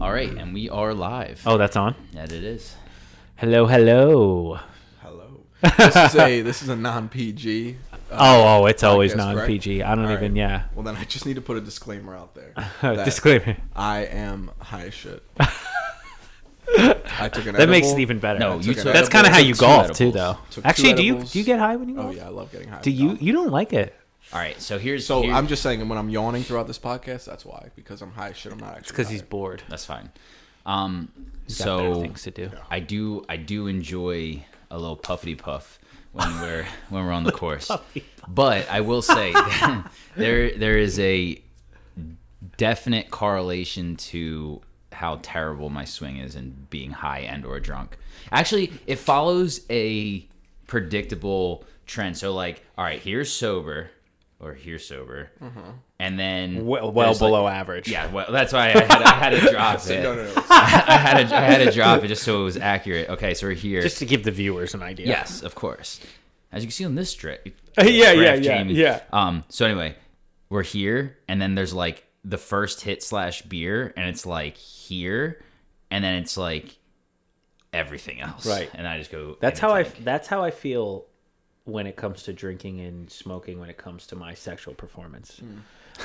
All right, and we are live. Oh, that's on? That it is. Hello. Hello. This is a non-PG. It's always podcast, non-PG. correct? I don't All even, right. yeah. Well, then I just need to put a disclaimer out there. Disclaimer. I am high as shit. I took an That makes edible. it even better. No, you took That's edibles. kind of how you Took two golf, too, edibles. though. Took two Actually, do edibles. you get high when you golf? Oh, yeah, I love getting high. Do you? You don't like it. All right, so here's... I'm just saying, when I'm yawning throughout this podcast, that's why. Because I'm high as shit. I'm not actually It's because tired. he's bored. That's fine. He's got better So things to do. I do enjoy a little puffity puff when we're on the course. But I will say there is a definite correlation to how terrible my swing is and being high and or drunk. Actually, it follows a predictable trend. So like, all right, here's sober, and then Well there's, below like, average. Yeah, well, that's why I had to drop it. No. I had to drop it just so it was accurate. Okay, so we're here. Just to give the viewers an idea. Yes, of course. As you can see on this strip. Yeah. So anyway, we're here, and then there's like the first hit / beer, and it's like here, and then it's like everything else. Right. And I just go. That's in how the I. tank. That's how I feel when it comes to drinking and smoking. When it comes to my sexual performance,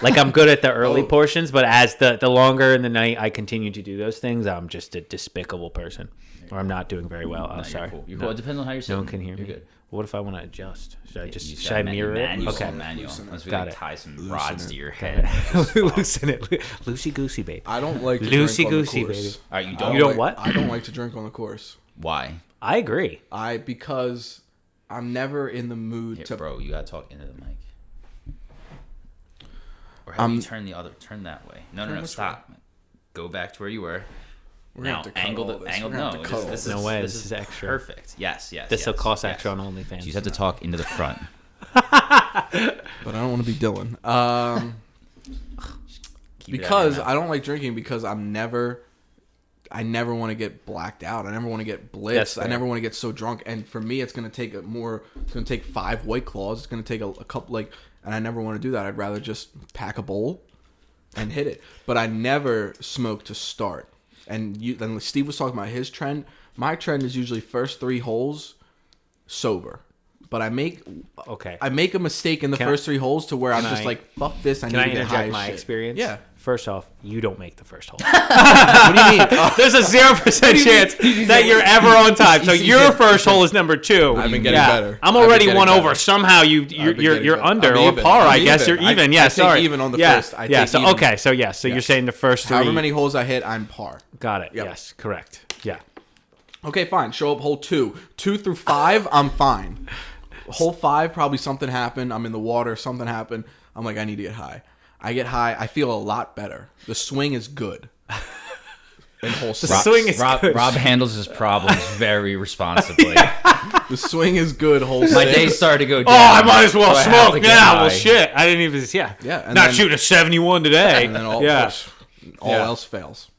like I'm good at the early portions, but as the longer in the night I continue to do those things, I'm just a despicable person, or I'm not doing very well. No, I'm you're sorry. cool. You're No. cool. It depends on how you're No sitting. one can hear You're me. good. What if I want to adjust? Should I You just said mirror it? manual, Okay. manual. Unless we Got like it. tie some Loosen rods it. to your head. Loosen it, loosey goosey, babe. I don't like to Loosey drink on the goosey, course. baby. All right, you I don't. You don't like- what? I don't like to drink on the course. Why? I agree. Because I'm never in the mood Here, to. bro, you gotta talk into the mic. Or how do you turn that way? No, which stop. Go back to where you were. We're gonna Now have to cut angle all the this. angle. We're gonna No, have to cut all this No is way, This this is is extra. perfect. Yes. This will cost yes. extra on OnlyFans. So you just have to talk into the front. But I don't want to be Dylan. Keep it out of Because your I don't like drinking because I never want to get blacked out. I never want to get That's blitzed. I fair. never want to get so drunk. And for me, it's going to take it's going to take 5 White Claws. It's going to take a couple, and I never want to do that. I'd rather just pack a bowl and hit it. But I never smoke to start. And then Steve was talking about his trend. My trend is usually first 3 holes sober. But I make a mistake in the first 3 holes to where I'm just like, fuck this. I need Can I to get high interject as my shit. experience? Yeah. First off, you don't make the first hole. What do you mean? There's a 0% chance that you're ever on time. So your first hole is number 2. I've been getting better. I'm I've been already getting one better. over. Somehow you're better. under I'm or even. par. I'm I guess even. you're even. I Yeah, take sorry. even on the yeah. first. I Yeah. take So even. okay. So yeah. So you're saying the first 3. However many holes I hit, I'm par. Got it. Yep. Yes. Correct. Yeah. Okay, fine. Show up hole 2. 2 through 5, I'm fine. Hole 5, probably something happened. I'm in the water. Something happened. I'm like, I need to get high. I get high. I feel a lot better. The swing is good. In hole 6. swing is Rob, good. Rob handles his problems very responsibly. The swing is good. Hole 6. My day started to go down. Oh, I might as well so I have to smoke get now. Well, high. shit. I didn't even. Yeah. Yeah, and Not then- shooting a 71 today. And then all Yeah. all else fails.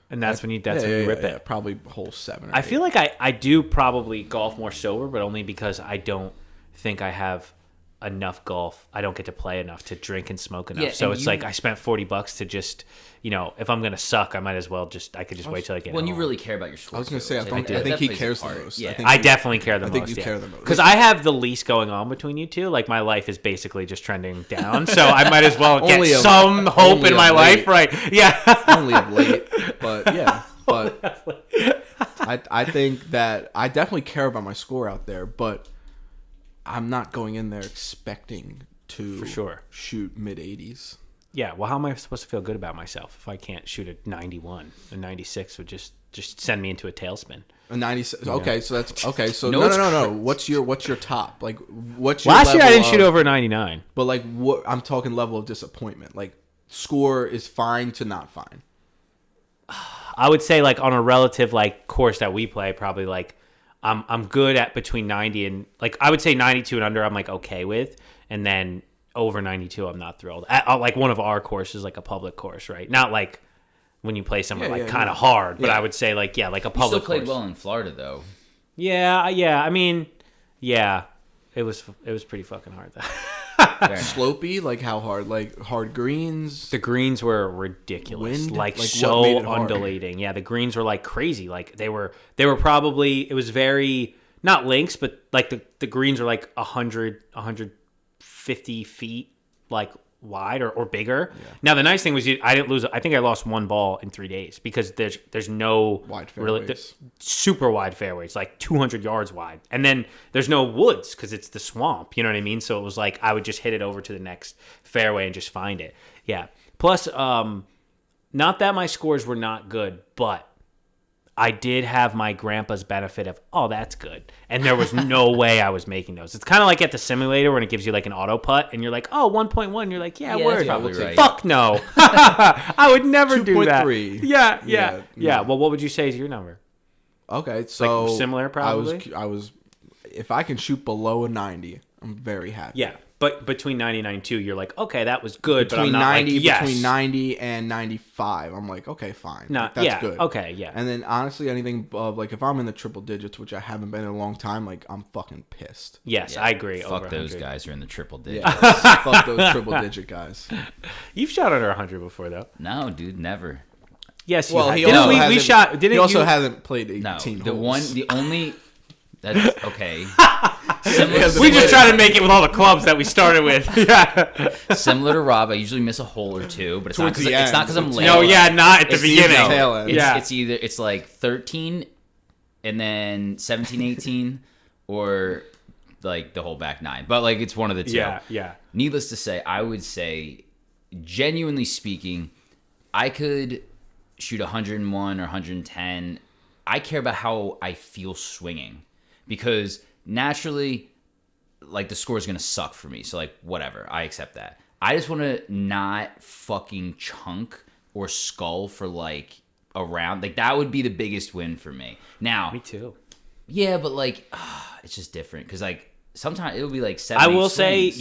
And that's when you rip it. Probably hole 7 or I 8. feel like I do probably golf more sober, but only because I don't think I have enough golf. I don't get to play enough to drink and smoke enough. Yeah, so and it's like I spent $40 to just, if I'm gonna suck, I might as well I could just wait till I get When home. you really care about your score. I was gonna say, I too, think that he plays a cares the part. most. Yeah. think I he- definitely care the most. I think you care the most. Because I have the least going on between you two. Like my life is basically just trending down, so I might as well get Only of- some hope only in my of life, late. right? Yeah. Only of late, but yeah. But I think that I definitely care about my score out there, but I'm not going in there expecting to For sure. shoot mid 80s. Yeah, well, how am I supposed to feel good about myself if I can't shoot a 91? A 96 would just send me into a tailspin. A 96. Okay, so that's okay. So No, no, it's no, no, no. What's your top? Like, what's your Last year I level didn't shoot of- over a 99. But like, what I'm talking level of disappointment. Like, score is fine to not fine. I would say like on a relative like course that we play, probably like I'm good at between 90 and like I would say 92 and under I'm like okay with, and then over 92 I'm not thrilled. Like one of our courses, like a public course, right? Not like when you play somewhere like kind of hard, but I would say like like a You public still played course. well in Florida, though. Yeah. I mean, yeah, it was pretty fucking hard though. Slopey, like how hard? Like hard greens. The greens were ridiculous, Wind? like Like, what so made it hard? undulating. Yeah, the greens were like crazy. Like they were probably, it was very, not links, but like the greens were like 150 feet like wide or bigger. Yeah. Now the nice thing was I didn't lose. I think I lost one ball in 3 days because there's no Wide fairways. Super wide fairways, like 200 yards wide, and then there's no woods because it's the swamp. You know what I mean? So it was like I would just hit it over to the next fairway and just find it. Yeah. Plus, not that my scores were not good, but I did have my grandpa's benefit of, oh, that's good. And there was no way I was making those. It's kind of like at the simulator when it gives you like an auto putt and you're like, oh, 1.1. You're like, yeah, word. Probably right. Fuck no. I would never do that. 2.3. Yeah. Well, what would you say is your number? Okay, so like similar probably? I was if I can shoot below a 90, I'm very happy. Yeah. But between 90 and 92, you're like, okay, that was good. Between but I'm not 90 like, yes. between 90 and 95, I'm like, okay, fine. No, Like, that's yeah, good. okay, yeah. And then honestly, anything above, like if I'm in the triple digits, which I haven't been in a long time, like I'm fucking pissed. Yes, Yeah, I agree. Fuck over those 100. guys who are in the triple digits. Yeah, fuck those triple digit guys. You've shot under 100 before, though. No, dude, never. Yes, Well, you he have. also Didn't we hasn't- shot? Didn't He also you? hasn't played 18 No, holes. the only that's okay. We just try to make it with all the clubs that we started with. Yeah. Similar to Rob, I usually miss a hole or two, but it's not Towards because the it's not end. because I'm late. No, yeah, not at the It's beginning. either- Tail end. Yeah. It's like 13 and then 17, 18, or like the whole back nine. But like it's one of the two. Yeah. Needless to say, I would say, genuinely speaking, I could shoot 101 or 110. I care about how I feel swinging because naturally, like the score is going to suck for me. So like whatever, I accept that. I just want to not fucking chunk or skull for like a round. Like that would be the biggest win for me. Now, Me too. yeah, but like it's just different because like sometimes it'll be like 7. I will 8 say swings.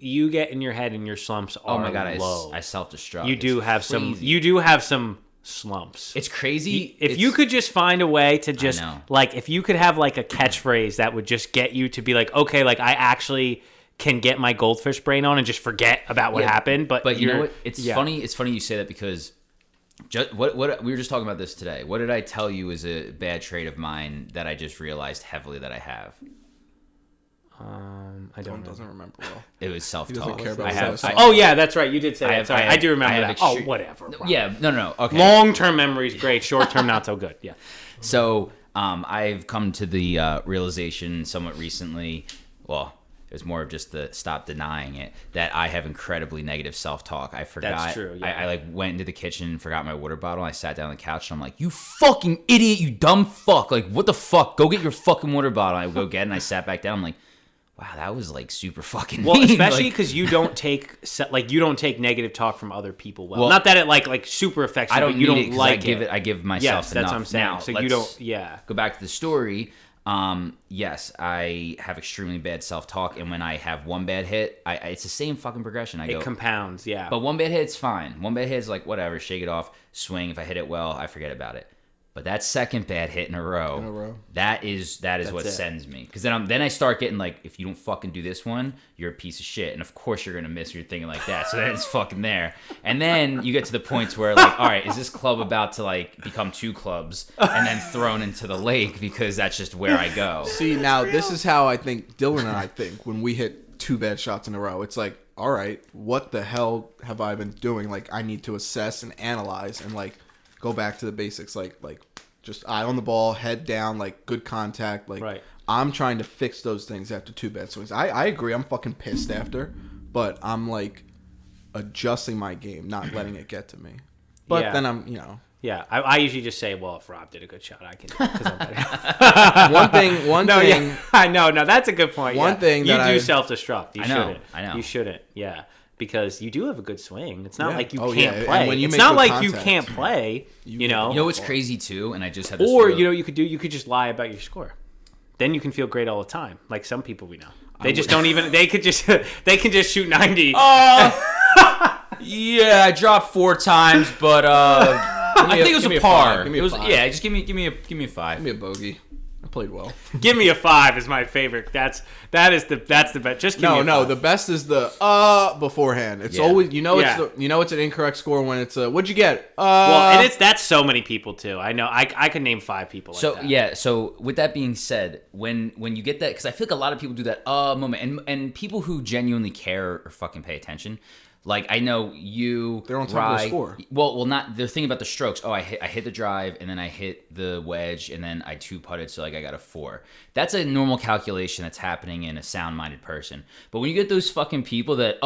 you get in your head and your slumps are Oh my god, low. I self-destruct. You do It's have some. crazy. You do have some slumps. It's crazy. If you could just find a way to just know. like, if you could have like a catchphrase that would just get you to be like, okay, like I actually can get my goldfish brain on and just forget about what happened. But you know you're- what? It's funny. It's funny you say that because what we were just talking about this today. What did I tell you is a bad trait of mine that I just realized heavily that I have? I don't know. Doesn't remember well. It was self-talk. doesn't care about I have. himself. Oh yeah, that's right. You did say that. have- Sorry, I I have- do remember I have that. Oh, extre- whatever. Bro. Yeah. No. Okay. Long-term memory is great. Short-term not so good. Yeah. So I've come to the realization somewhat recently. Well, it was more of just the stop denying it that I have incredibly negative self-talk. I forgot. That's true, yeah. I like went into the kitchen, forgot my water bottle. I sat down on the couch and I'm like, "You fucking idiot! You dumb fuck! Like what the fuck? Go get your fucking water bottle." I go get it and I sat back down. I'm like, wow, that was like super fucking Well, mean. especially Like, because you don't take negative talk from other people well. Well, Not that it like super affects you. I don't but you need don't it 'cause like I give myself Yes, that's enough. what I'm saying. Now, So you let's don't. Yeah. go back to the story. Yes, I have extremely bad self-talk, and when I have one bad hit, it's the same fucking progression. I go, It compounds. Yeah. but one bad hit's fine. One bad hit's like whatever, shake it off, swing. If I hit it well, I forget about it. But that second bad hit in a row, that is what it. sends me. Because then I start getting like, if you don't fucking do this one, you're a piece of shit. And of course you're gonna miss. You're thinking like that. So then it's fucking there. And then you get to the points where like, all right, is this club about to like become 2 clubs and then thrown into the lake because that's just where I go. See, now this is how I think Dylan and I think when we hit 2 bad shots in a row. It's like, all right, what the hell have I been doing? Like, I need to assess and analyze and like go back to the basics. Like just eye on the ball, head down, like good contact. Like Right. I'm trying to fix those things after 2 bad swings. I agree. I'm fucking pissed after, but I'm like adjusting my game, not letting it get to me. But Yeah. then I'm, Yeah. I usually just say, well, if Rob did a good shot, I can. 'Cause I'm better. one No, thing. yeah. I know. No, that's a good point. One yeah. thing you that do I- self-destruct. You I know, shouldn't. I know. You shouldn't. Yeah. Because you do have a good swing. It's not Yeah. like you Oh, can't yeah. play. And when you It's make not good like you contact, can't play. You know. You know what's crazy too? And I just had this Or real- you could just lie about your score. Then you can feel great all the time. Like some people we know. They just don't even. They could just. They can just shoot 90. Yeah, I dropped 4 times, but I think it was give me a a par. five. Give me It a was five. yeah. Just give me a 5. Give me a bogey. played well. Give me a 5 is my favorite. That's the best. Just give me a 5. The best is the beforehand. It's Yeah. always Yeah. it's an incorrect score when it's what'd you get? Well, and that's so many people too. I know. I could name 5 people like that. Yeah. So with that being said, when you get that, because I feel like a lot of people do that moment, and people who genuinely care or fucking pay attention. Like I know you, they're on top of the score. Well, not. They're thinking about the strokes. Oh, I hit the drive, and then I hit the wedge, and then I 2-putted, so like I got a 4. That's a normal calculation that's happening in a sound-minded person. But when you get those fucking people that,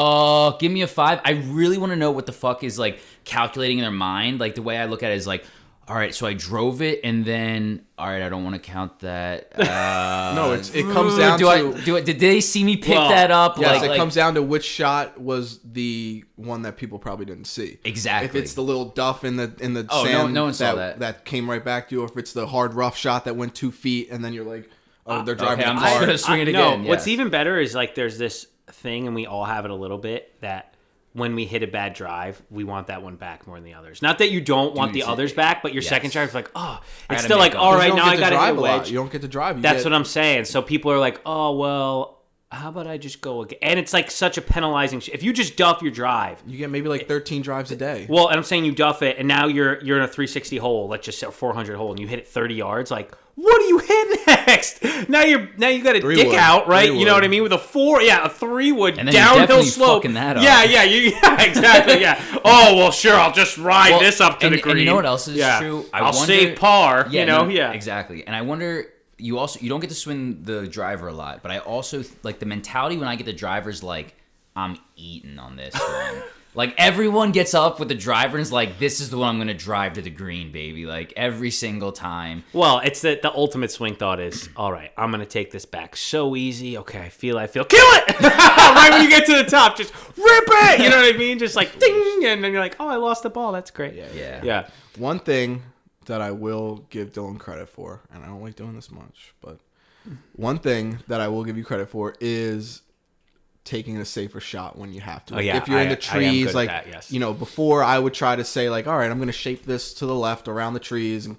give me a 5, I really want to know what the fuck is like calculating in their mind. Like the way I look at it is like, all right, so I drove it, and then all right, I don't want to count that. No, it comes down to. Did they see me pick that up? Yes, it comes down to which shot was the one that people probably didn't see. Exactly. If it's the little duff in the Oh, sand no one saw that. that came right back to you, or if it's the hard rough shot that went 2 feet, and then you're like, oh, they're driving I'm the just car. gonna swing it No, again. what's yeah. even better is like there's this thing, and we all have it a little bit, that when we hit a bad drive, we want that one back more than the others. Not that you don't want the others back, but your second drive is like, oh, it's still like, all right, now I got to hit a wedge. You don't get to drive. That's what I'm saying. So people are like, oh, well, how about I just go again? And it's like such a penalizing. If you just duff your drive, you get maybe like 13 drives a day. Well, and I'm saying you duff it, and now you're in a 360 hole, let's just say a 400 hole, and you hit it 30 yards. Like, what do you hit next? Now you got a dick out, right? You know what I mean? With a 3 wood and then downhill slope. Fucking that up. Yeah, exactly. Yeah. Oh well, sure. I'll just ride this up to the green. And you know what else is true? I'll save par. Yeah, exactly. And I wonder. You don't get to swing the driver a lot, but I also like the mentality when I get the driver's like, I'm eating on this one. Like everyone gets up with the driver and is like, this is the one I'm gonna drive to the green, baby. Like every single time. Well, it's the ultimate swing thought is, all right, I'm gonna take this back so easy. Okay, I feel kill it right when you get to the top, just rip it. You know what I mean? Just like ding, and then you're like, oh, I lost the ball. That's great. Yeah. One thing that I will give Dylan credit for, and I don't like doing this much, but one thing that I will give you credit for is taking a safer shot when you have to. Oh, yeah. If you're in the trees, like, that, yes. Before I would try to say like, all right, I'm going to shape this to the left around the trees and,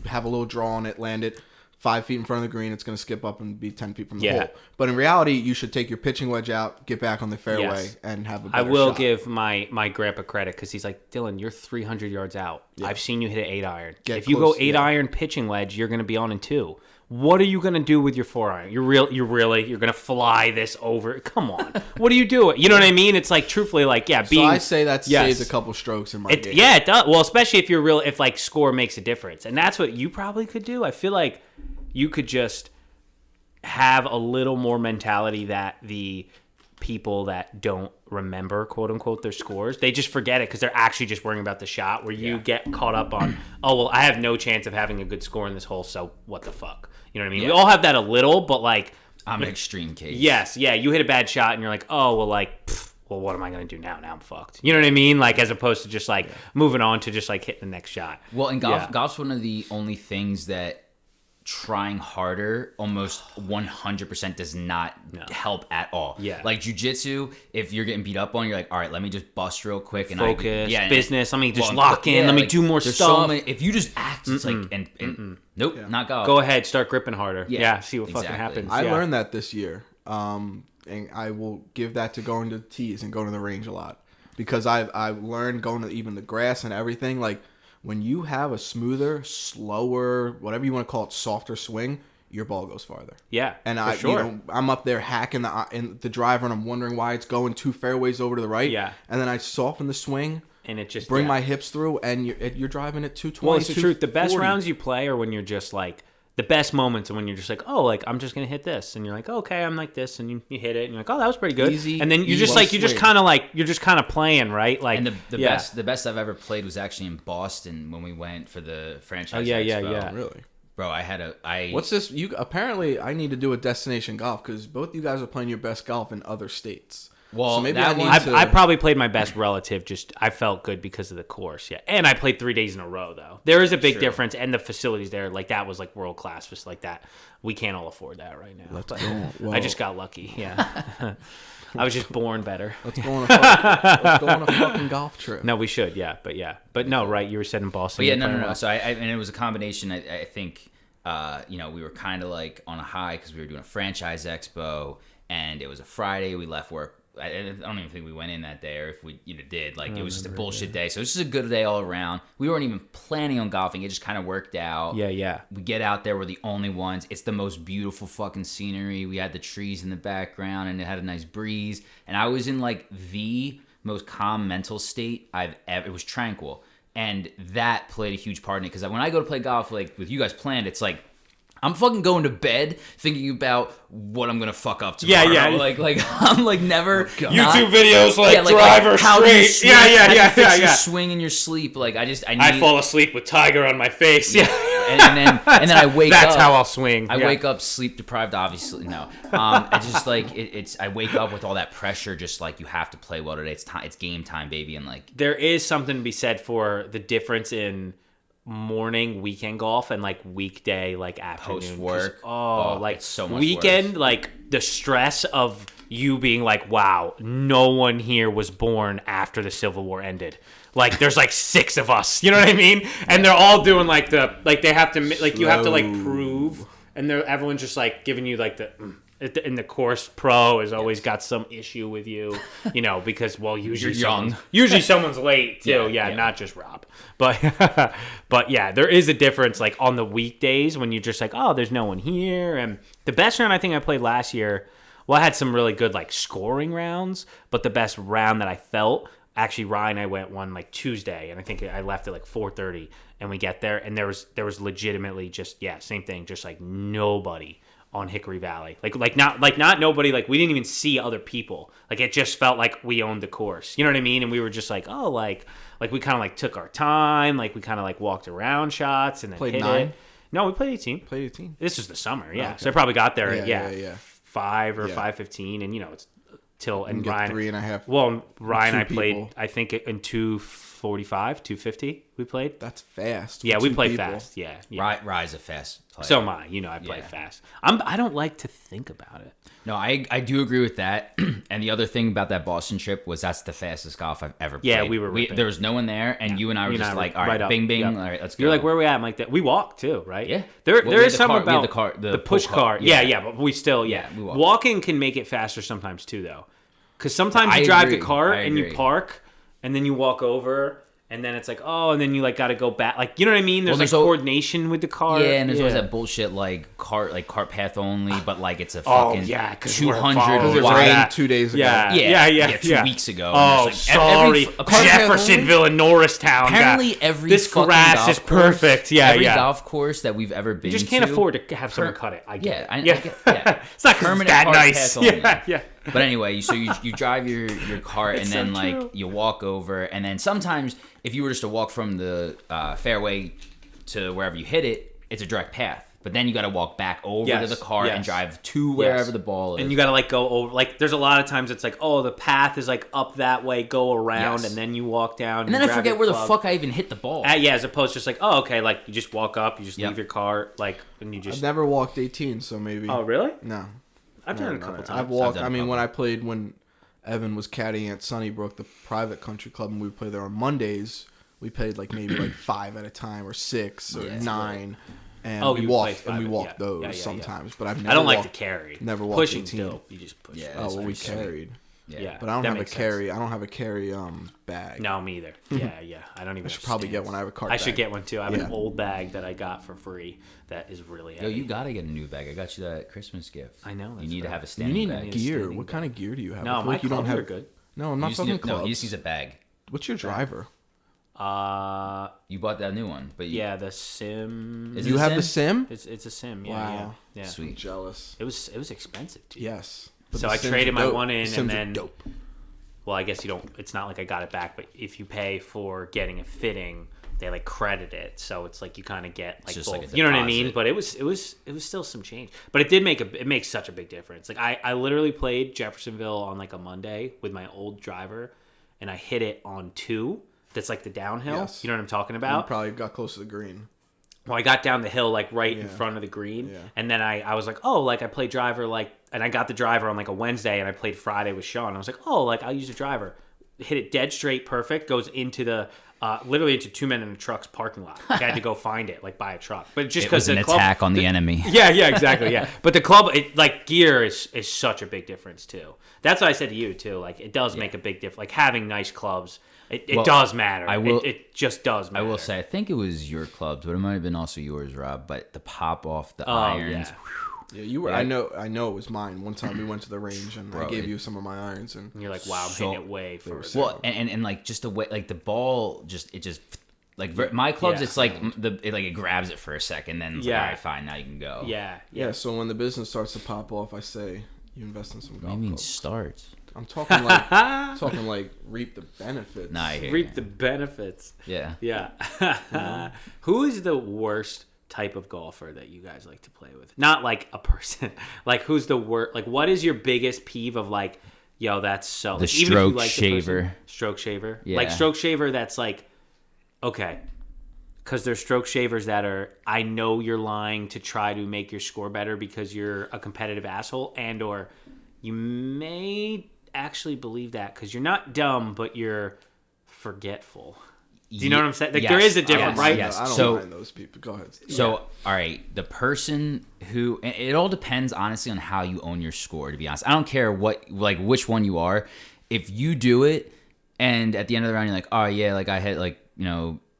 have a little draw on it, land it 5 feet in front of the green. It's going to skip up and be 10 feet from the hole. But in reality, you should take your pitching wedge out, get back on the fairway, and have a better I will shot. give my grandpa credit because he's like, Dylan, you're 300 yards out. Yeah. I've seen you hit an 8-iron. If you go 8-iron pitching wedge, you're going to be on in 2. What are you going to do with your 4-iron? You're going to fly this over. Come on. What are you doing? You know what I mean? It's like, truthfully, like, being... So I say that saves a couple strokes in my game. Yeah, it does. Well, especially if like score makes a difference. And that's what you probably could do. I feel like you could just have a little more mentality that the people that don't remember, quote unquote, their scores, they just forget it because they're actually just worrying about the shot, where you get caught up on, oh, well, I have no chance of having a good score in this hole, so what the fuck? You know what I mean? Yeah. We all have that a little, but like... I'm an extreme case. Yes, yeah, you hit a bad shot and you're like, oh, well, like... well, what am I going to do now? Now I'm fucked. You know what I mean? Like, as opposed to just like moving on to just like hitting the next shot. Well, in golf's one of the only things that trying harder almost 100% does not help at all. Yeah. Like jiu-jitsu, if you're getting beat up on, you're like, all right, let me just bust real quick and focus, business. Let me just lock in. Let me do more stuff. So many, if you just act, it's like, nope, not golf. Go ahead, start gripping harder. Yeah, see what fucking happens. I learned that this year. And I will give that to going to tees and going to the range a lot, because I've learned going to even the grass and everything. Like when you have a smoother, slower, whatever you want to call it, softer swing, your ball goes farther. Yeah, and sure. I'm up there hacking the driver, and I'm wondering why it's going 2 fairways over to the right. Yeah, and then I soften the swing. And it just bring my hips through, and you're driving at 220. Well, it's the truth. The best rounds you play are when you're just like, the best moments are when you're just like, oh, like I'm just gonna hit this, and you're like, oh, okay, I'm like this, and you hit it, and you're like, oh, that was pretty good. Easy, and then you're just like, you're just kind of playing, right? Like, and the best I've ever played was actually in Boston when we went for the franchise. Oh yeah, expo. yeah. Really, bro. What's this? Apparently I need to do a destination golf, because both you guys are playing your best golf in other states. Well, so maybe I probably played my best relative. Just I felt good because of the course, and I played 3 days in a row though. There is a big difference, and the facilities there, like that was like world class, just like that. We can't all afford that right now. Let's go. Well, I just got lucky. Yeah, I was just born better. Let's go on a fucking golf trip. No, we should. Yeah, but no, right? You were said in Boston. But yeah, no. So and it was a combination. I think we were kind of like on a high because we were doing a franchise expo, and it was a Friday. We left work. I don't even think we went in that day, or if we did. Like, it was just a bullshit day. So it was just a good day all around. We weren't even planning on golfing. It just kind of worked out. Yeah. We get out there. We're the only ones. It's the most beautiful fucking scenery. We had the trees in the background, and it had a nice breeze. And I was in, like, the most calm mental state I've ever. It was tranquil. And that played a huge part in it. Because when I go to play golf, like, with you guys planned, it's like, I'm fucking going to bed thinking about what I'm gonna fuck up tomorrow. Yeah. Like I'm like never YouTube videos like driver how do you straight. swing, how do you fix your Yeah. swing in your sleep. Like I fall asleep with Tiger on my face. Yeah. and then I wake up. That's how I'll swing. I wake up sleep deprived. Obviously, no. I just like it's. I wake up with all that pressure. Just like, you have to play well today. It's time. It's game time, baby. And like, there is something to be said for the difference in morning weekend golf and like weekday, like afternoon post work. Like, it's so much weekend worse. Like the stress of you being like, wow, no one here was born after the Civil War ended. Like, there's like 6 of us, you know what I mean? And they're all doing like they have to, like, you have to like prove, and everyone's just like giving you like in the course pro has always got some issue with you, because, well, usually someone's late too. Yeah, not just Rob. But yeah, there is a difference, like, on the weekdays when you're just like, oh, there's no one here. And the best round I think I played last year, well, I had some really good like scoring rounds, but the best round that I felt, actually, Ryan and I went one like Tuesday, and I think I left at like 4:30, and we get there, and there was legitimately just, same thing, just like nobody on Hickory Valley, like not nobody, like we didn't even see other people, like it just felt like we owned the course, you know what I mean? And we were just like, oh, like we kind of like took our time, like we kind of like walked around shots and then Played hit 9? it. No, we played 18. Played 18. This was the summer, yeah. Okay. So I probably got there Yeah. at 5 or 5:15, and it's till, and Get Ryan 3.5. Well, Ryan and I Two played, people. I think, in 2:45, 2:50 we played. That's fast. Yeah, for we 2 play people. fast. Yeah. Rye's a fast player. So am I. I play fast. I don't like to think about it. No, I do agree with that. And the other thing about that Boston trip was that's the fastest golf I've ever played. Yeah, we were ripping. there was no one there, and you and I were just like, all right, up. bing, bing, Yep. all right, let's go. You're like, where are we at? I'm like, that. We walk too, right? Yeah. There Well, we is had the something car- we had about the push pull car. car. Yeah, but we still, we walked. Walking can make it faster sometimes too, though. Because sometimes I you drive agree. the cart I and you agree. park, and then you walk over, and then it's like, oh, and then you like got to go back. Like, you know what I mean? There's there's like al- coordination with the car. Yeah, and there's always that bullshit like cart path only, but like it's a fucking 200 Because it wide. rained 2 days ago. Yeah. 2 weeks ago. Oh, And it's like sorry, a cart path Jeffersonville and Norristown. Apparently, every this fucking grass golf is course- perfect. Yeah, every yeah. golf course that we've ever been You just to, can't afford to have someone cut it. I get it. I Yeah. get yeah. It's not 'cause it's Permanent that cart nice. path only. Yeah. But anyway, so you drive your cart, and It's then so like true. you walk over, and then sometimes if you were just to walk from the fairway to wherever you hit it, it's a direct path. But then you got to walk back over to Yes, the cart and yes. drive to wherever Yes. the ball is. And you got to like go over. Like, there's a lot of times it's like, oh, the path is like up that way, go around, Yes. and then you walk down. and then I forget where the fuck I even hit the ball. As opposed to just like, oh, okay, like you just walk up, you just Yep. leave your car, like, and you I've just. never walked 18, so maybe. Oh, really? No. I've done it a No, couple no. times. I've walked. done a I mean, couple. when I played, when Evan was caddying at Sunnybrook, the private country club, and we would play there on Mondays, we played like maybe like 5 at a time or 6 or Yeah. 9. And Oh, we you walked played and we five, walked yeah. those Yeah, yeah, yeah. sometimes, but I've never I don't like walked, to carry. never walked Pushing's 18. dope. You just push. Yeah. Oh, That's well, we pretty sweet. carried. Yeah. But I don't that have a makes sense. carry. I don't have a carry bag. No, me either. Yeah. I don't even. I should probably get one. I have a cart I should bag. get one too. I have Yeah. an old bag that I got for free that is really Yo, heavy. you gotta get a new bag. I got you that Christmas gift. I know, You that's need to right. have a You standing need bag. gear. standing What kind of gear do you have? I No, feel my like you don't clubs have are good. No, I'm You not just fucking need, clubs. no, he just needs a bag. What's your driver? You bought that new one, but Yeah, the sim. Is You it a have the sim? It's a sim. Yeah, Wow. yeah. I'm Sweet. jealous. It was expensive, dude. Yes. But So the I Sims traded are my dope. one in, The and Sims are then- dope. Well, I guess you don't. It's not like I got it back, but if you pay for getting a fitting, they like credit it. So it's like you kind of get like just both. like a You know what I mean? deposit. But it was still some change. But it did it makes such a big difference. Like I literally played Jeffersonville on like a Monday with my old driver, and I hit it on 2. That's like the downhill. Yes. You know what I'm talking You about? probably got close to the green. Well, I got down the hill like right in Yeah. front of the green, Yeah. and then I was like, oh, like I play driver like, and I got the driver on like a Wednesday, and I played Friday with Sean. I was like, oh, like I'll use a driver, hit it dead straight, perfect, goes into the literally into 2 men in a truck's parking lot. I had to go find it, like buy a truck. But just It was because an attack on the enemy. Yeah, exactly, yeah. But the club, like gear is such a big difference too. That's what I said to you too. Like it does make a big difference. Like having nice clubs, it does matter. It just does matter. I will say, I think it was your clubs, but it might have been also yours, Rob. But the pop off the irons. Yeah, you were. I know it was mine. One time we went to the range and I gave you some of my irons, and you're like, wow, I'm hitting it way further. Well, and like just the way, like the ball, just like my clubs, it's like it grabs it for a second, then it's like, all right, fine, now you can go. Yeah. So when the business starts to pop off, I say you invest in some golf I mean, clubs. starts. I'm talking like reap the benefits. Nah, I hear Reap you. the benefits. Yeah. Who is the worst type of golfer that you guys like to play with? Not like a person. Like who's the worst? Like what is your biggest peeve of like, yo, that's so. The like, stroke even if you like shaver. The person, stroke shaver. Yeah. Like stroke shaver. That's like, okay. Because there's stroke shavers that are, I know you're lying to try to make your score better because you're a competitive asshole, and or you may actually believe that because you're not dumb, but you're forgetful. Do you know what I'm saying? Like there is a difference, right? I don't So- mind those people. Go ahead. So, all right, the person who, and it all depends honestly on how you own your score, to be honest. I don't care which one you are. If you do it and at the end of the round you're like, oh yeah, like I hit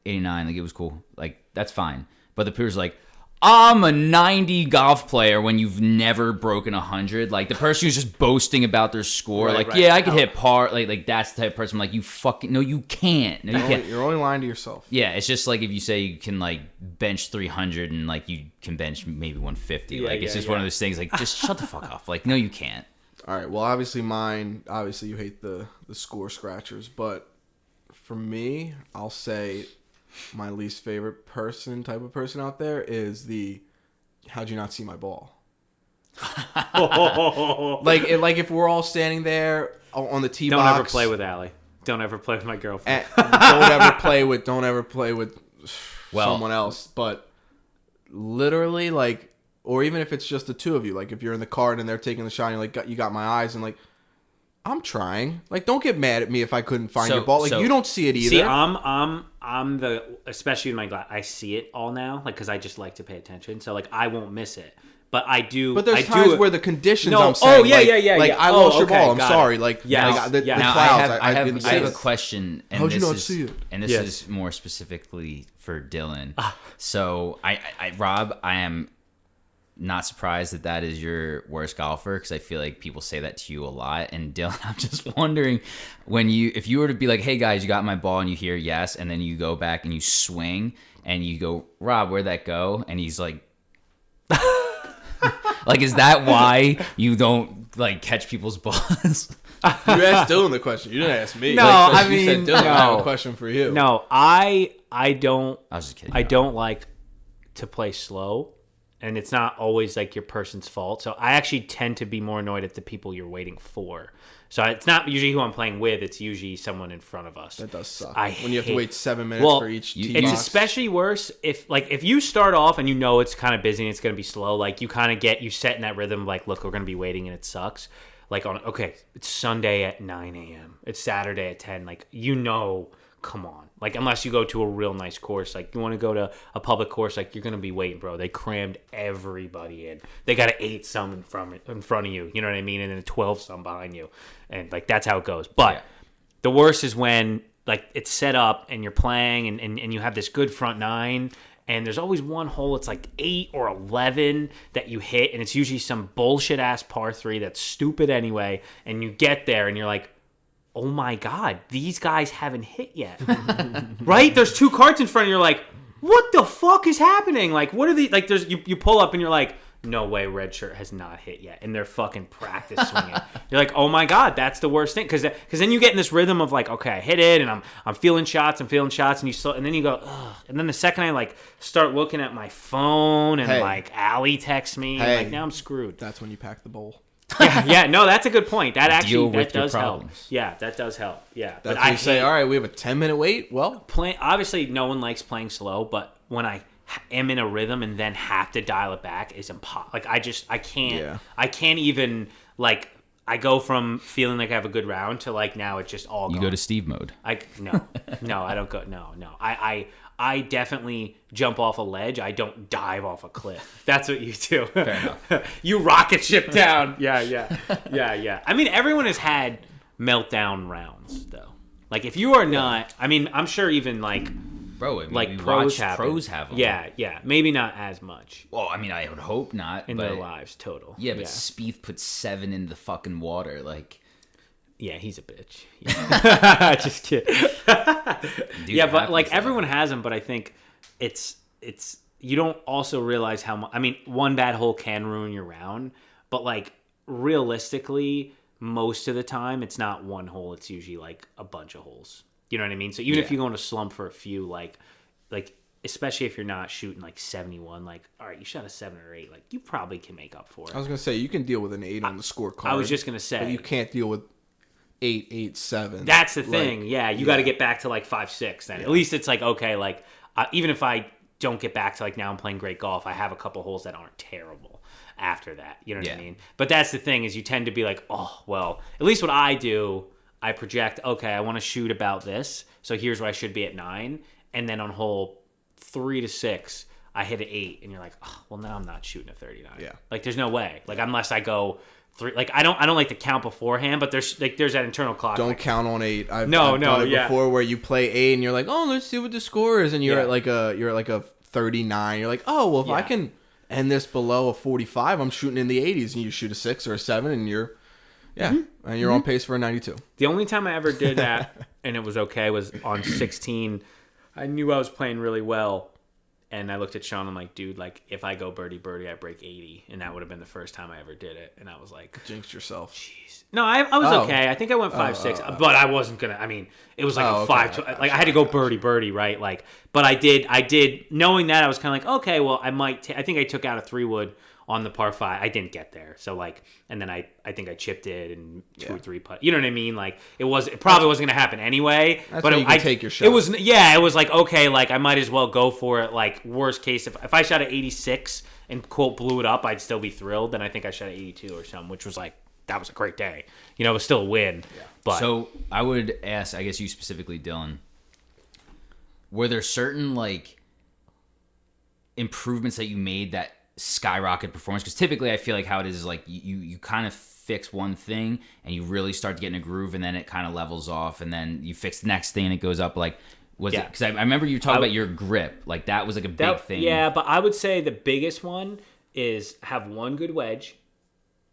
89, like it was cool. Like that's fine. But the person's like, I'm a 90 golf player when you've never broken 100. Like the person who's just boasting about their score, Right. yeah, I could hit par. Like that's the type of person. I'm like, you fucking no, you can't. No, you can't. You're only lying to yourself. Yeah, it's just like if you say you can like bench 300 and like you can bench maybe 150. Like it's just one of those things. Like just shut the fuck up. Like no, you can't. All right. Well, obviously you hate the score scratchers, but for me, I'll say my least favorite type of person out there is the how'd you not see my ball? like if we're all standing there on the tee box. Don't ever play with Allie. Don't ever play with my girlfriend. Don't ever play with someone else. But literally, like, or even if it's just the two of you, like if you're in the car and they're taking the shot, and you're like, you got my eyes, and like, I'm trying. Like, don't get mad at me if I couldn't find your ball. Like, you don't see it either. See, I'm the, especially in my glass, I see it all now, like, because I just like to pay attention. So, like, I won't miss it. But I do. But there's times where the conditions. I'm saying. Oh yeah. Like I lost your ball. I'm sorry. Like the Now, clouds. I have a question. And how'd you this not is, see it? And this is more specifically for Dylan. So Rob, I am not surprised that is your worst golfer because I feel like people say that to you a lot. And Dylan, I'm just wondering if you were to be like, hey guys, you got my ball, and you hear yes, and then you go back and you swing and you go, Rob, where'd that go? And he's like. Like, is that why you don't like catch people's balls? You asked Dylan the question. You didn't ask me. No, like, I you mean, said, Dylan, no. I have a question for you. No, I don't. I was just kidding. I don't like to play slow, and it's not always like your person's fault. So I actually tend to be more annoyed at the people you're waiting for. So it's not usually who I'm playing with. It's usually someone in front of us. That does suck. When you have to wait 7 minutes for each tee It's box. especially worse if you start off and you know it's kind of busy and it's going to be slow. Like you kind of you set in that rhythm. Like, look, we're going to be waiting and it sucks. Like it's Sunday at 9 a.m. It's Saturday at 10. Like, come on. Like, unless you go to a real nice course, like you want to go to a public course, like you're going to be waiting, bro. They crammed everybody in. They got an 8-some in front of you. You know what I mean? And then a 12-some behind you. And like, that's how it goes. But the worst is when like it's set up and you're playing and you have this good front nine and there's always one hole, it's like 8 or 11 that you hit, and it's usually some bullshit ass par 3 that's stupid anyway, and you get there and you're like, oh my God, these guys haven't hit yet. Right? There's 2 carts in front and you're like, what the fuck is happening? Like, what are these? Like, you pull up and you're like, no way, red shirt has not hit yet. And they're fucking practice swinging. You're like, oh my God, that's the worst thing. Because then you get in this rhythm of like, okay, I hit it and I'm feeling shots, and then you go, ugh. And then the second I like start looking at my phone and like Allie texts me, and like now I'm screwed. That's when you pack the bowl. No, that's a good point. That actually with your does help. problems. Yeah, that does help. Yeah, That's when you say, all right, we have a 10-minute wait. Well, obviously no one likes playing slow, but when I am in a rhythm and then have to dial it back is impossible. Like I can't. Yeah. I can't even like. I go from feeling like I have a good round to like now it's just all You gone. go to Steve mode. No, I don't go. No. I definitely jump off a ledge. I don't dive off a cliff. That's what you do. Fair enough. You rocket ship down. Yeah. I mean, everyone has had meltdown rounds though. Like if you are not, I mean, I'm sure even like. Bro, I mean, Like we pros watch have pros them. have them. Yeah. Maybe not as much Well, I mean, I would hope not. in but, their lives total. Yeah, but Spieth put 7 in the fucking water. Like, Yeah, he's a bitch. Yeah. Just kidding. dude, Yeah, it but like happens, though. everyone has them, but I think it's you don't also realize how much. I mean, one bad hole can ruin your round, but like realistically, most of the time, it's not one hole. It's usually like a bunch of holes. You know what I mean? So even if you go in a slump for a few, like especially if you're not shooting like 71, like all right, you shot a 7 or 8, like you probably can make up for it. I was gonna say you can deal with an 8 on the scorecard. I was just gonna say but you can't deal with 8, 8, 7. That's the thing. You got to get back to like 5, 6 then. At least it's like, okay, like even if I don't get back to like now I'm playing great golf, I have a couple holes that aren't terrible after that. You know what I mean? But that's the thing is you tend to be like, oh, well, at least what I do, I project, okay, I want to shoot about this. So here's where I should be at 9. And then on hole 3 to 6, I hit an 8. And you're like, oh, well, now I'm not shooting a 39. Yeah. Like there's no way. Like unless I go 3, like I don't like to count beforehand, but there's that internal clock. Don't like, count on 8. I've No, done it yeah. before where you play 8 and you're like, oh, let's see what the score is, and you're at like a 39. You're like, oh, well, if I can end this below a 45, I'm shooting in the 80s, and you shoot a 6 or a 7, and you're and you're on pace for a 92. The only time I ever did that and it was okay was on 16. I knew I was playing really well. And I looked at Sean. I'm like, dude, like if I go birdie, I break 80, and that would have been the first time I ever did it. And I was like, Jinxed yourself. jeez. No, I was okay. I think I went 5, 6, but I wasn't gonna. I mean, it was like a 5. Like I had to go birdie, right? Like, but I did. Knowing that, I was kind of like, okay, well, I might. I think I took out a 3-wood on the par 5. I didn't get there, so like, and then I think I chipped it and 2 or 3 putt. You know what I mean? Like it probably wasn't gonna happen anyway. That's but when you can take your shot. It was like okay, like I might as well go for it. Like worst case, if I shot at 86 and quote blew it up, I'd still be thrilled. Then I think I shot at 82 or something, which was like that was a great day. You know, it was still a win. Yeah. But So I would ask, I guess you specifically, Dylan, were there certain like improvements that you made that skyrocket performance? Because typically I feel like how it is like you kind of fix one thing and you really start to get in a groove, and then it kind of levels off, and then you fix the next thing and it goes up. Like was it because I remember you talking about your grip, like that was like a big thing. Yeah, but I would say the biggest one is have one good wedge.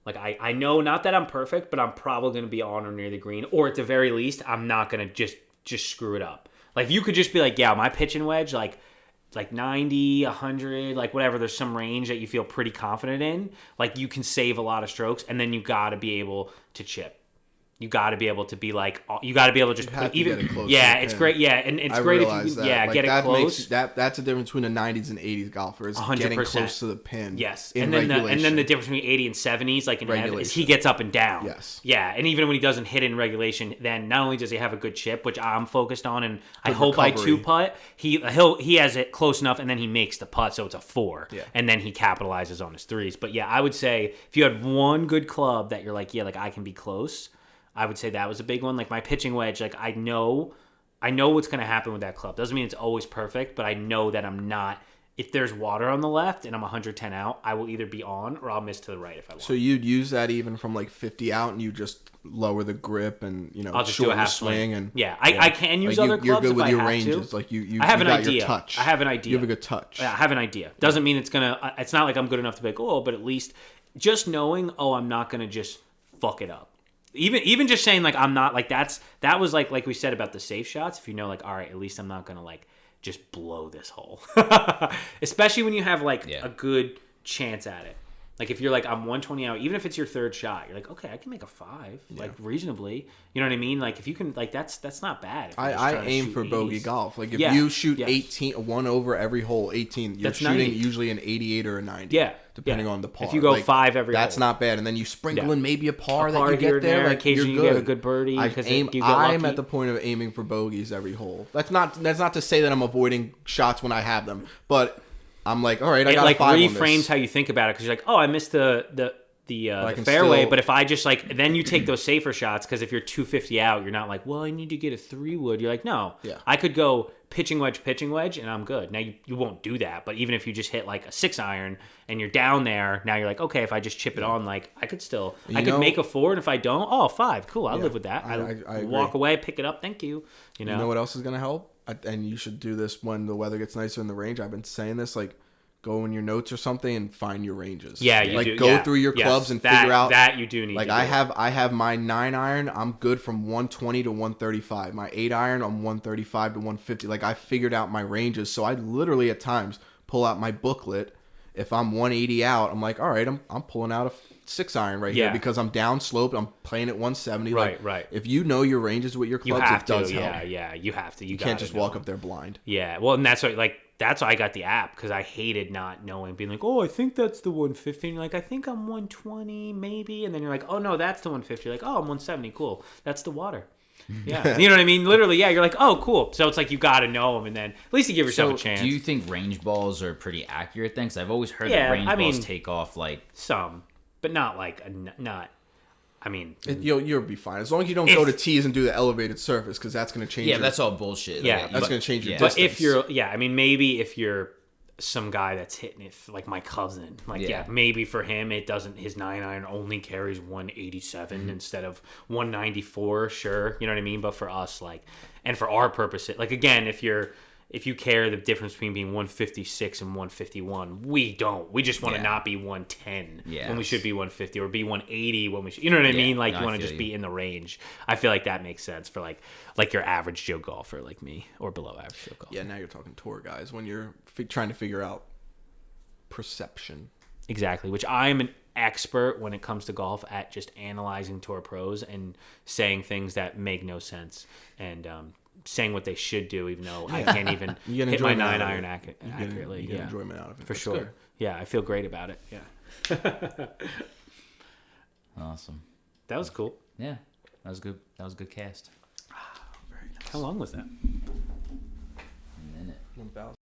Like I know not that I'm perfect, but I'm probably going to be on or near the green, or at the very least I'm not going to just screw it up. Like if you could just be like, yeah, my pitching wedge like 90, 100, like whatever, there's some range that you feel pretty confident in, like you can save a lot of strokes, and then you got to be able to chip. You got to be able to be like, you got to be able to just put even, it's great. Yeah. And it's great if you, like, get it close. That's the difference between a 90s and 80s golfer is 100%. Getting close to the pin. Yes. And then the difference between 80 and 70s, like in Ev, is he gets up and down. Yes. Yeah. And even when he doesn't hit in regulation, then not only does he have a good chip, which I'm focused on, and I hope I 2-putt, he has it close enough, and then he makes the putt, so it's a 4. Yeah. And then he capitalizes on his 3s. But yeah, I would say if you had one good club that you're like, yeah, like I can be close, I would say that was a big one. Like my pitching wedge, like I know what's going to happen with that club. Doesn't mean it's always perfect, but I know that I'm not. If there's water on the left and I'm 110 out, I will either be on or I'll miss to the right if I want. So you'd use that even from like 50 out, and you just lower the grip and I'll just do a half swing. And I can use other clubs. You're good with if your I ranges. To. Like you I have an got idea. Your touch. I have an idea. You have a good touch. Yeah, I have an idea. Doesn't mean it's gonna. It's not like I'm good enough to be like, oh, but at least just knowing, I'm not gonna just fuck it up. Even just saying like I'm not like that was like we said about the safe shots. If you know like all right, at least I'm not gonna like just blow this hole, especially when you have like a good chance at it. Like if you're like I'm 120 out, even if it's your third shot, you're like okay, I can make a 5 like reasonably. You know what I mean? Like if you can like that's not bad. I aim for bogey golf. Like if you shoot 18, 1 over every hole, 18, you're shooting 90. Usually an 88 or a 90. Yeah. Depending on the par. If you go 5 every that's hole. not bad. And then you sprinkle in maybe a par that you get there. Like occasionally you're you good. get a good birdie. I'm at the point of aiming for bogeys every hole. That's not to say that I'm avoiding shots when I have them, but I'm like, all right, I got like 5 on this. reframes how you think about it, because you're like, oh, I missed the I can fairway, still- but if I just like, then you take those safer shots, because if you're 250 out, you're not like, well, I need to get a 3-wood. You're like, no, Yeah. I could go pitching wedge, and I'm good. Now you won't do that, but even if you just hit like a 6-iron and you're down there, now you're like, okay, if I just chip it on, like I could still, I could make a 4, and if I don't, 5, cool, I'll live with that. I walk agree. away, pick it up, thank you. You You know what else is gonna help? And you should do this when the weather gets nicer in the range. I've been saying this, like, go in your notes or something and find your ranges. Yeah, you like do. go Yeah. through your Yes, clubs and that, figure out that you do need. like to I do. have my 9-iron. I'm good from 120 to 135. My 8-iron, I'm 135 to 150. Like I figured out my ranges. So I literally at times pull out my booklet. If I'm 180 out, I'm like, all right, I'm pulling out a 6-iron right here because I'm down sloped. I'm playing at 170. Right. If you know your ranges with your You clubs, have it does to. help. Yeah, you have to. You can't just walk up there blind. Yeah, well, and that's why I got the app, because I hated not knowing, being like, oh, I think that's the 150. And you're like, I think I'm 120 maybe, and then you're like, oh no, that's the 150. You're like, oh, I'm 170. Cool, that's the water. Yeah, you know what I mean? Literally, yeah. You're like, oh, cool. So it's like you got to know them, and then at least you give yourself a chance. Do you think range balls are pretty accurate then? Because I've always heard that Yeah, range I balls mean- take off like. Some, but not like not. I mean, You'll be fine as long as you don't go to tees and do the elevated surface, because that's going to change. Yeah, that's all bullshit. Yeah, Like, that's going to change your yeah. distance. but if you're, I mean, maybe if you're some guy that's hitting it like my cousin, like Yeah. maybe for him it doesn't, his 9-iron only carries 187 instead of 194, sure, you know what I mean? But for us, like, and for our purposes, like, again, if you care the difference between being 156 and 151, we don't. We just want to Yeah. not be 110 Yes. when we should be 150, or be 180 when we should, you know what I Yeah, mean? Like, no, you I want to feel just you. be in the range. I feel like that makes sense for like your average Joe golfer like me, or below average Joe golfer. Yeah, now you're talking tour guys when you're trying to figure out perception. Exactly, which I'm an expert when it comes to golf at just analyzing tour pros and saying things that make no sense, and saying what they should do, even though I can't even You get hit my enjoyment out of 9-iron it. accurately. You get Yeah, enjoyment out of it. for That's sure. good. Yeah, I feel great about it. Yeah, Awesome. that was cool. Yeah, that was good. That was a good cast. How long was that? A minute. About